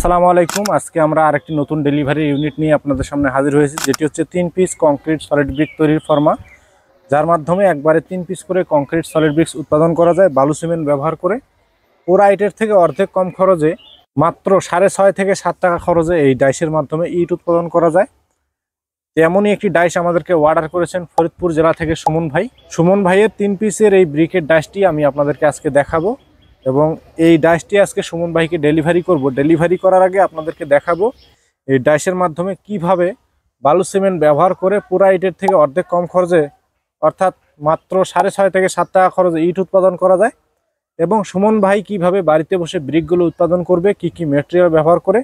আসসালামু আলাইকুম। আজকে আমরা আরেকটি নতুন ডেলিভারি ইউনিট নিয়ে আপনাদের সামনে হাজির হয়েছি, যেটি হচ্ছে 3 পিস কংক্রিট সলিড ব্রিক তৈরির ফর্মা, যার মাধ্যমে একবারে 3 পিস করে কংক্রিট সলিড ব্রিক্স উৎপাদন করা যায় বালু সিমেন্ট ব্যবহার করে। পুরা ইটের থেকে অর্ধেক কম খরচে, মাত্র 6.5 থেকে 7 টাকা খরচে এই ডাইসের মাধ্যমে ইট উৎপাদন করা যায়। তেমনই একটি ডাইস আমাদেরকে অর্ডার করেছেন ফরিদপুর জেলা থেকে সুমন ভাই। সুমন ভাইয়ের 3 পিসের এই ব্রিকের ডাইসটি আমি আপনাদেরকে আজকে দেখাবো এবং এই ডাইসটি আজকে সুমন ভাইকে ডেলিভারি করব। ডেলিভারি করার আগে আপনাদেরকে দেখাবো এই ডাইসের মাধ্যমে কিভাবে বালু সিমেন্ট ব্যবহার করে পুরা ইটের থেকে অর্ধেক কম খরচে, অর্থাৎ মাত্র 6.5 থেকে 7 টাকা খরচে ইট উৎপাদন করা যায়, এবং সুমন ভাই কিভাবে বাড়িতে বসে ব্রিকগুলো উৎপাদন করবে, কি কি ম্যাটেরিয়াল ব্যবহার করে,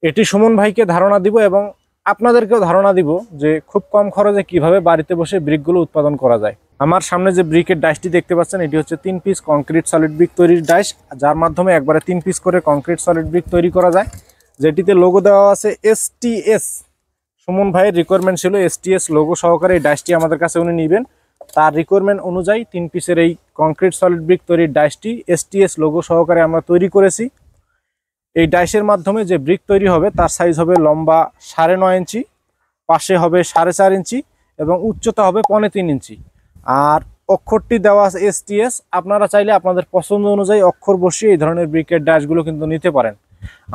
এটি সুমন ভাইকে ধারণা দিব এবং আপনাদেরকেও ধারণা দিব যে খুব কম খরচে কিভাবে বাড়িতে বসে ব্রিকগুলো উৎপাদন করা যায়। আমার সামনে যে ব্রিকের ডাইসটি দেখতে পাচ্ছেন, এটি হচ্ছে 3 পিস কংক্রিট সলিড ব্রিক তৈরির ডাইস, যার মাধ্যমে একবারে 3 পিস করে কংক্রিট সলিড ব্রিক তৈরি করা যায়, যেটিতে লোগো দেওয়া আছে STS। সুমন ভাইয়ের রিকোয়ারমেন্ট ছিল STS লোগো সহকারে এই ডাইসটি আমাদের কাছে উনি নেবেন। তার রিকোয়ারমেন্ট অনুযায়ী 3 পিসের এই কংক্রিট সলিড ব্রিক তৈরির ডাইসটি STS লোগো সহকারে আমরা তৈরি করেছি। এই ডাইসের মাধ্যমে যে ব্রিক তৈরি হবে তার সাইজ হবে লম্বা 9.5 ইঞ্চি, পাশে হবে 4.5 ইঞ্চি এবং উচ্চতা হবে 3.25 ইঞ্চি। আর অক্ষরটি দেওয়া আছে STS। আপনারা চাইলে আপনাদের পছন্দ অনুযায়ী অক্ষর বসিয়ে এই ধরনের ব্রিকের ডাইসগুলো কিন্তু নিতে পারেন।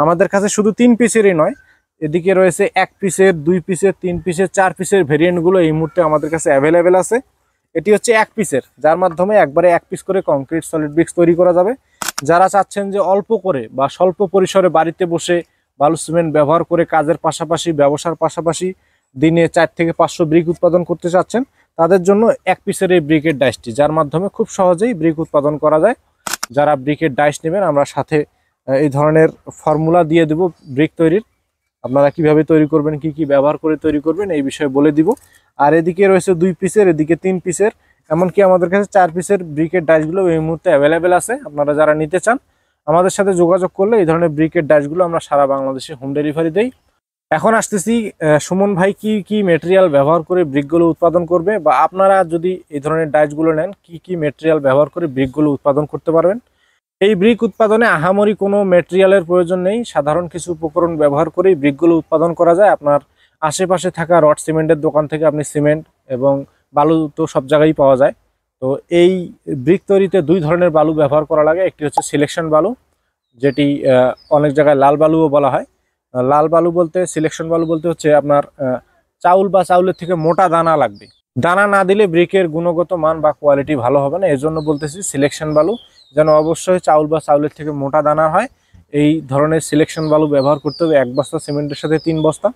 আমাদের কাছে শুধু 3 পিসেরই নয়, এদিকে রয়েছে 1 পিসের, 2 পিসের, 3 পিসের, 4 পিসের ভেরিয়েন্টগুলো এই মুহূর্তে আমাদের কাছে অ্যাভেলেবেল আছে। এটি হচ্ছে 1 পিসের, যার মাধ্যমে একবারে 1 পিস করে কংক্রিট সলিড ব্রিক্স তৈরি করা যাবে। যারা চাচ্ছেন যে অল্প করে বা স্বল্প পরিসরে বাড়িতে বসে বালু সিমেন্ট ব্যবহার করে কাজের পাশাপাশি, ব্যবসার পাশাপাশি দিনে 4 থেকে 500 ব্রিক উৎপাদন করতে চাচ্ছেন, তাদের জন্য 1 পিসের এই ব্রিকের ডাইসটি, যার মাধ্যমে খুব সহজেই ব্রিক উৎপাদন করা যায়। যারা ব্রিকের ডাইস নেবেন, আমরা সাথে এই ধরনের ফর্মুলা দিয়ে দেব ব্রিক তৈরির। আপনারা কিভাবে তৈরি করবেন, কি কি ব্যবহার করে তৈরি করবেন, এই বিষয়ে বলে দিব। আর এদিকে রয়েছে 2 পিসের, এদিকে 3 পিসের, এমনকি আমাদের কাছে 4 পিসের ব্রিকের ডাইসগুলো এই মুহূর্তে অ্যাভেলেবেল আছে। আপনারা যারা নিতে চান আমাদের সাথে যোগাযোগ করলে এই ধরনের ব্রিকের ডাইসগুলো আমরা সারা বাংলাদেশে হোম ডেলিভারি দেই। এখন আসতেছি সুমন ভাই কি কি মেটেরিয়াল ব্যবহার করে ব্রিকগুলো উৎপাদন করবে, বা আপনারা যদি এই ধরনের ডাইসগুলো নেন কি কি মেটেরিয়াল ব্যবহার করে ব্রিকগুলো উৎপাদন করতে পারবেন। এই ব্রিক উৎপাদনে আহামরি কোনো মেটেরিয়ালের প্রয়োজন নেই, সাধারণ কিছু উপকরণ ব্যবহার করেই ব্রিকগুলো উৎপাদন করা যায়। আপনার আশেপাশে থাকা রড সিমেন্টের দোকান থেকে আপনি সিমেন্ট এবং বালু তো সব জায়গায় পাওয়া যায়। তো এই ব্রিক তৈরিতে 2 ধরনের বালু ব্যবহার করা লাগে। একটি হচ্ছে সিলেকশন বালু, যেটি অনেক জায়গায় লাল বালুও বলা হয়। লাল বালু বলতে, সিলেকশন বালু বলতে হচ্ছে আপনার চাউল বা চাউলের থেকে মোটা দানা লাগবে। দানা না দিলে ব্রিকের গুণগত মান বা কোয়ালিটি ভালো হবে না, এজন্য বলতেছি সিলেকশন বালু, যেন অবশ্যই চাউল বা চাউলের থেকে মোটা দানা হয়। এই ধরনের সিলেকশন বালু ব্যবহার করতে হবে 1 বস্তা সিমেন্টের সাথে 3 বস্তা।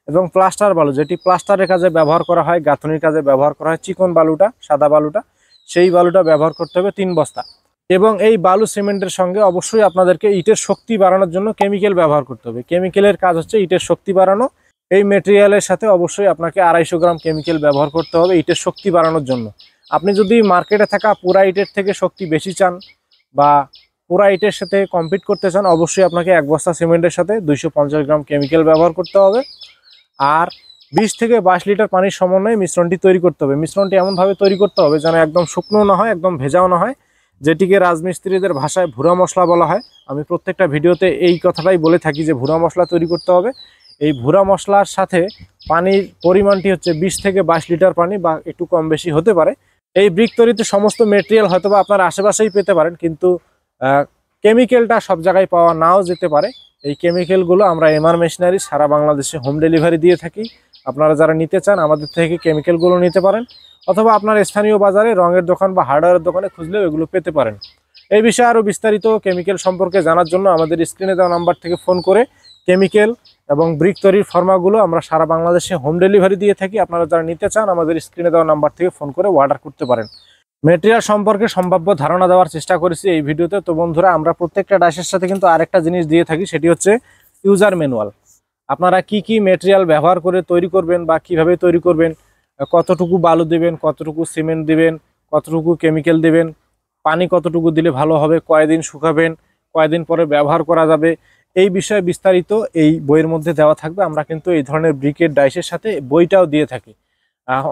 এবং প্লাস্টার বালু, যেটি প্লাস্টারের কাজে ব্যবহার করা হয়, গাঁথনির কাজে ব্যবহার করা হয়, চিকন বালুটা, সাদা বালুটা, সেই বালুটা ব্যবহার করতে হবে 3 বস্তা। এবং এই বালু সিমেন্টের সঙ্গে অবশ্যই আপনাদেরকে ইটের শক্তি বাড়ানোর জন্য কেমিক্যাল ব্যবহার করতে হবে। কেমিক্যালের কাজ হচ্ছে ইটের শক্তি বাড়ানো। এই মেটেরিয়ালের সাথে অবশ্যই আপনাকে 250 গ্রাম কেমিক্যাল ব্যবহার করতে হবে ইটের শক্তি বাড়ানোর জন্য। আপনি যদি মার্কেটে থাকা পুরা ইটের থেকে শক্তি বেশি চান বা পুরা ইটের সাথে কম্পিট করতে চান, অবশ্যই আপনাকে 1 বস্তা সিমেন্টের সাথে 250 গ্রাম কেমিক্যাল ব্যবহার করতে হবে। আর 20 থেকে 22 লিটার পানির সমন্বয়ে মিশ্রণটি তৈরি করতে হবে। মিশ্রণটি এমনভাবে তৈরি করতে হবে যেন একদম শুকনো না হয়, একদম ভেজাও না হয়, যেটিকে রাজমিস্ত্রিদের ভাষায় ভুরা মশলা বলা হয়। আমি প্রত্যেকটা ভিডিওতে এই কথাটাই বলে থাকি যে ভুরা মশলা তৈরি করতে হবে। এই ভুরা মশলার সাথে পানির পরিমাণটি হচ্ছে 20 থেকে 22 লিটার পানি, বা একটু কম বেশি হতে পারে। এই ব্রিক তৈরিতে সমস্ত মেটেরিয়াল হয়তো বা আপনার আশেপাশেই পেতে পারেন, কিন্তু কেমিক্যালটা সব জায়গায় পাওয়া নাও যেতে পারে। এই কেমিক্যালগুলো আমরা এমআর মেশিনারি সারা বাংলাদেশে হোম ডেলিভারি দিয়ে থাকি। আপনারা যারা নিতে চান আমাদের থেকে কেমিক্যালগুলো নিতে পারেন, অথবা আপনার স্থানীয় বাজারে রঙের দোকান বা হার্ডওয়্যারের দোকানে খুঁজলেও এগুলো পেতে পারেন। এই বিষয়ে আরও বিস্তারিত কেমিক্যাল সম্পর্কে জানার জন্য আমাদের স্ক্রিনে দেওয়া নাম্বার থেকে ফোন করে কেমিক্যাল এবং ব্রিক তৈরির ফর্মাগুলো আমরা সারা বাংলাদেশে হোম ডেলিভারি দিয়ে থাকি। আপনারা যারা নিতে চান আমাদের স্ক্রিনে দেওয়া নাম্বার থেকে ফোন করে অর্ডার করতে পারেন। মেটেরিয়াল সম্পর্কে সম্ভাব্য ধারণা দেওয়ার চেষ্টা করেছি এই ভিডিওতে। তো বন্ধুরা, আমরা প্রত্যেকটা ডাইসের সাথে কিন্তু আরেকটা জিনিস দিয়ে থাকি, সেটি হচ্ছে ইউজার ম্যানুয়াল। আপনারা কি কি মেটেরিয়াল ব্যবহার করে তৈরি করবেন বা কিভাবে তৈরি করবেন, কতটুকু বালু দেবেন, কতটুকু সিমেন্ট দিবেন, কতটুকু কেমিক্যাল দেবেন, পানি কতটুকু দিলে ভালো হবে, কয়দিন শুকাবেন, কয়দিন পরে ব্যবহার করা যাবে, এই বিষয়ে বিস্তারিত এই বইয়ের মধ্যে দেওয়া থাকবে। আমরা কিন্তু এই ধরনের ব্রিকের ডাইসের সাথে বইটাও দিয়ে থাকি।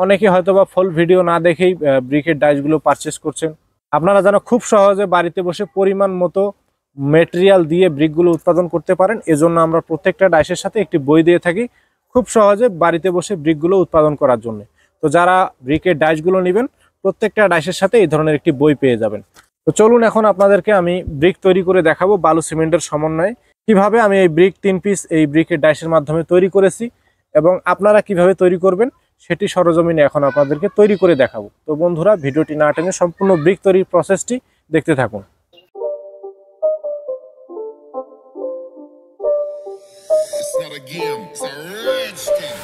অনেকে হয়তোবা ফুল ভিডিও না দেখেই ব্রিকের ডাইসগুলো পারচেস করছেন। আপনারা যেন খুব সহজে বাড়িতে বসে পরিমাণ মতো মেটেরিয়াল দিয়ে ব্রিকগুলো উৎপাদন করতে পারেন। এজন্য আমরা প্রত্যেকটা ডাইসের সাথে একটি বই দিয়ে থাকি, খুব সহজে বাড়িতে বসে ব্রিকগুলো উৎপাদন করার জন্য। তো যারা ব্রিকের ডাইসগুলো নেবেন প্রত্যেকটা ডাইসের সাথে এই ধরনের একটি বই পেয়ে যাবেন। তো চলুন এখন আপনাদেরকে আমি ব্রিক তৈরি করে দেখাবো বালু সিমেন্টের সমন্বয়ে কিভাবে আমি এই ব্রিক 3 পিস এই ব্রিকের ডাইসের মাধ্যমে তৈরি করেছি এবং আপনারা কিভাবে তৈরি করবেন সেটি সরজমিনে এখন আপনাদেরকে তৈরি করে দেখাবো। তো বন্ধুরা, ভিডিওটি না টেনে সম্পূর্ণ ব্রিক তৈরির প্রসেসটি দেখতে থাকুন। It's not a game, it's a rich thing.